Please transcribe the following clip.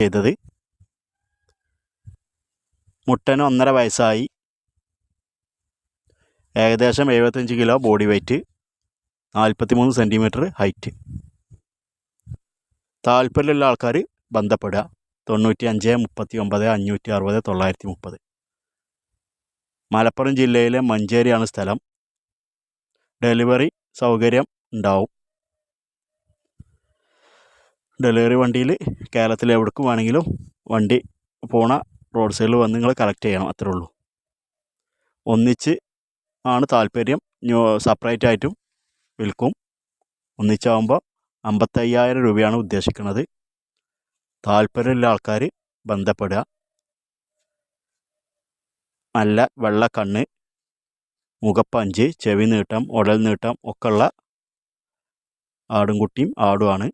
ചെയ്തത്. മുട്ടന് 1.5 വയസ്സായി. ഏകദേശം 75 kilo body weight, 43 centimetre height. താല്പര്യമുള്ള ആൾക്കാർ ബന്ധപ്പെടുക. 95 39 560 930. മലപ്പുറം ജില്ലയിലെ മഞ്ചേരിയാണ് സ്ഥലം. ഡെലിവറി സൗകര്യം ഉണ്ടാവും. ഡെലിവറി വണ്ടിയിൽ കേരളത്തിൽ എവിടേക്കും വേണമെങ്കിലും വണ്ടി പോണ റോഡ് സൈഡിൽ വന്ന് നിങ്ങൾ കളക്ട് ചെയ്യണം, അത്രേ ഉള്ളൂ. ഒന്നിച്ച് ആണ് താല്പര്യം, സെപ്പറേറ്റ് ആയിട്ടും വിൽക്കും. ഒന്നിച്ചാകുമ്പോൾ 55,000 രൂപയാണ് ഉദ്ദേശിക്കുന്നത്. താല്പര്യമുള്ള ആൾക്കാർ ബന്ധപ്പെടുക. നല്ല വെള്ള കണ്ണ്, മുഖപ്പഞ്ച്, ചെവി നീട്ടം, ഉടൽ നീട്ടം ഒക്കെ ഉള്ള ആടുംകുട്ടിയും ആടുമാണ്.